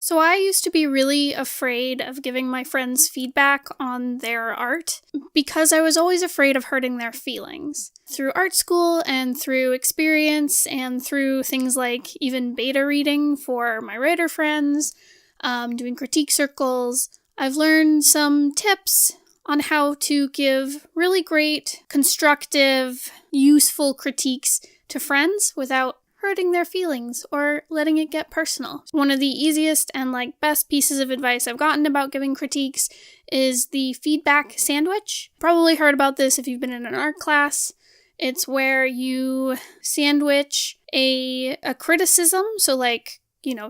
So I used to be really afraid of giving my friends feedback on their art because I was always afraid of hurting their feelings. Through art school and through experience and through things like even beta reading for my writer friends, doing critique circles, I've learned some tips on how to give really great, constructive, useful critiques to friends without hurting their feelings or letting it get personal. One of the easiest and best pieces of advice I've gotten about giving critiques is the feedback sandwich. Probably heard about this if you've been in an art class. It's where you sandwich a criticism, so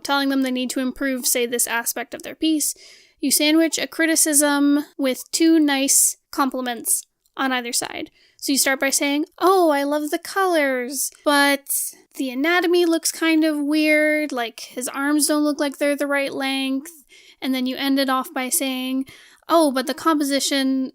telling them they need to improve, say, this aspect of their piece. You sandwich a criticism with 2 nice compliments on either side. So you start by saying, "Oh, I love the colors, but the anatomy looks kind of weird, his arms don't look like they're the right length." And then you end it off by saying, "Oh, but the composition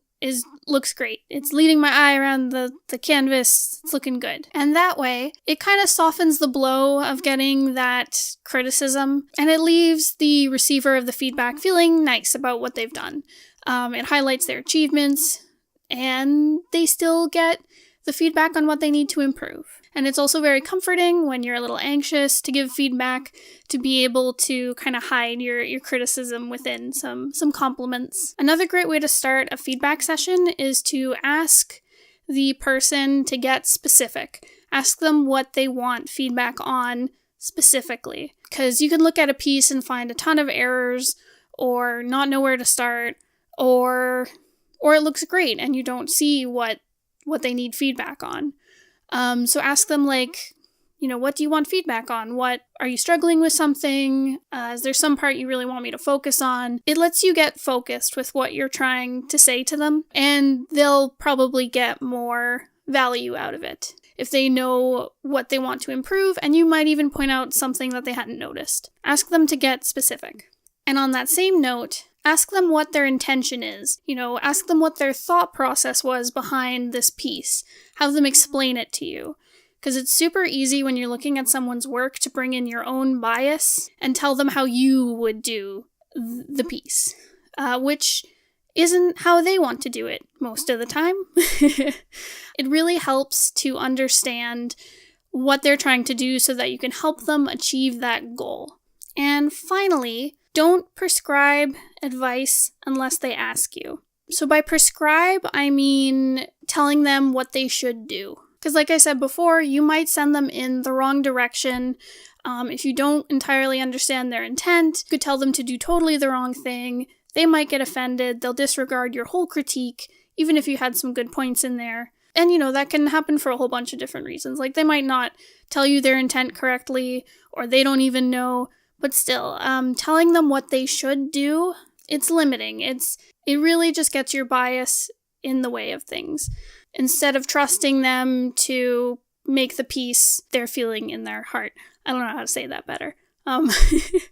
looks great. It's leading my eye around the canvas. It's looking good." And that way, it kind of softens the blow of getting that criticism, and it leaves the receiver of the feedback feeling nice about what they've done. It highlights their achievements, and they still get the feedback on what they need to improve. And it's also very comforting when you're a little anxious to give feedback to be able to kind of hide your criticism within some compliments. Another great way to start a feedback session is to ask the person to get specific. Ask them what they want feedback on specifically. Because you can look at a piece and find a ton of errors or not know where to start, or it looks great and you don't see what they need feedback on. So ask them what do you want feedback on? What are you struggling with something? Is there some part you really want me to focus on? It lets you get focused with what you're trying to say to them, and they'll probably get more value out of it if they know what they want to improve, and you might even point out something that they hadn't noticed. Ask them to get specific. And on that same note, ask them what their intention is. Ask them what their thought process was behind this piece. Have them explain it to you. Because it's super easy when you're looking at someone's work to bring in your own bias and tell them how you would do the piece, which isn't how they want to do it most of the time. It really helps to understand what they're trying to do so that you can help them achieve that goal. And finally, don't prescribe advice unless they ask you. So by prescribe, I mean telling them what they should do. Because like I said before, you might send them in the wrong direction. If you don't entirely understand their intent, you could tell them to do totally the wrong thing. They might get offended. They'll disregard your whole critique, even if you had some good points in there. And, that can happen for a whole bunch of different reasons. They might not tell you their intent correctly, or they don't even know. But still, telling them what they should do, it's limiting. It really just gets your bias in the way of things, instead of trusting them to make the piece they're feeling in their heart. I don't know how to say that better.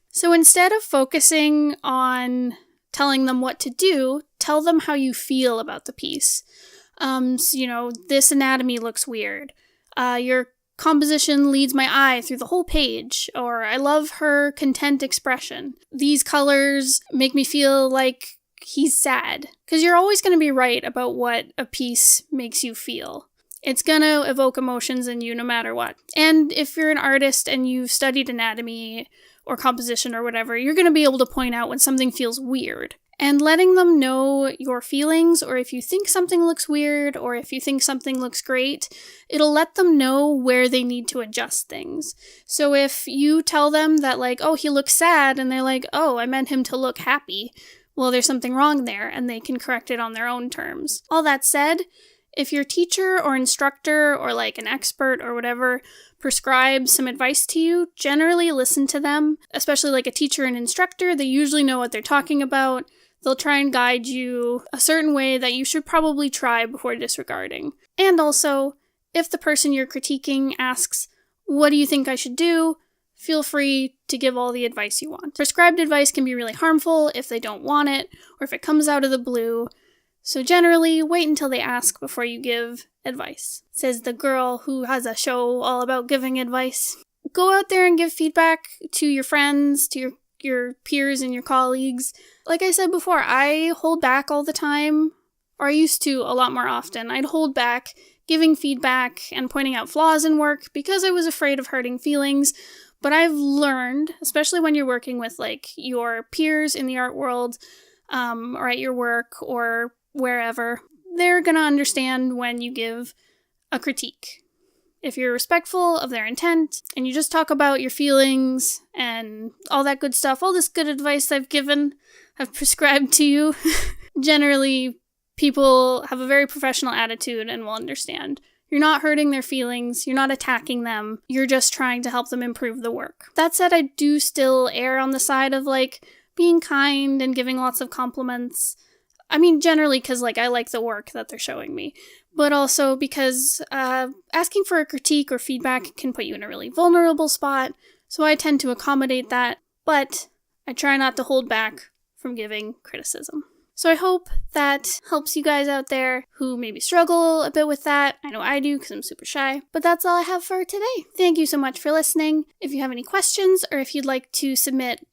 So instead of focusing on telling them what to do, tell them how you feel about the piece. This anatomy looks weird. Your composition leads my eye through the whole page, or I love her content expression. These colors make me feel like he's sad. Because you're always going to be right about what a piece makes you feel. It's going to evoke emotions in you no matter what. And if you're an artist and you've studied anatomy or composition or whatever, you're going to be able to point out when something feels weird. And letting them know your feelings, or if you think something looks weird, or if you think something looks great, it'll let them know where they need to adjust things. So if you tell them that oh, he looks sad, and they're like, oh, I meant him to look happy, well, there's something wrong there, and they can correct it on their own terms. All that said, if your teacher or instructor or an expert or whatever prescribes some advice to you, generally listen to them. Especially a teacher and instructor, they usually know what they're talking about. They'll try and guide you a certain way that you should probably try before disregarding. And also, if the person you're critiquing asks, what do you think I should do? Feel free to give all the advice you want. Prescribed advice can be really harmful if they don't want it, or if it comes out of the blue. So generally, wait until they ask before you give advice. Says the girl who has a show all about giving advice. Go out there and give feedback to your friends, to your your peers and your colleagues. Like I said before, I hold back all the time, or I used to a lot more often. I'd hold back giving feedback and pointing out flaws in work because I was afraid of hurting feelings. But I've learned, especially when you're working with like your peers in the art world, or at your work or wherever, they're going to understand when you give a critique. If you're respectful of their intent and you just talk about your feelings and all that good stuff, all this good advice I've prescribed to you, generally people have a very professional attitude and will understand. You're not hurting their feelings, you're not attacking them, you're just trying to help them improve the work. That said, I do still err on the side of like being kind and giving lots of compliments. I mean, generally because like I like the work that they're showing me, but also because asking for a critique or feedback can put you in a really vulnerable spot, so I tend to accommodate that, but I try not to hold back from giving criticism. So I hope that helps you guys out there who maybe struggle a bit with that. I know I do because I'm super shy. But that's all I have for today. Thank you so much for listening. If you have any questions or if you'd like to submit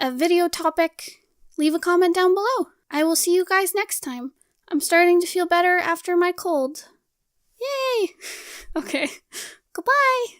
a video topic, leave a comment down below. I will see you guys next time. I'm starting to feel better after my cold. Yay! Okay. Goodbye!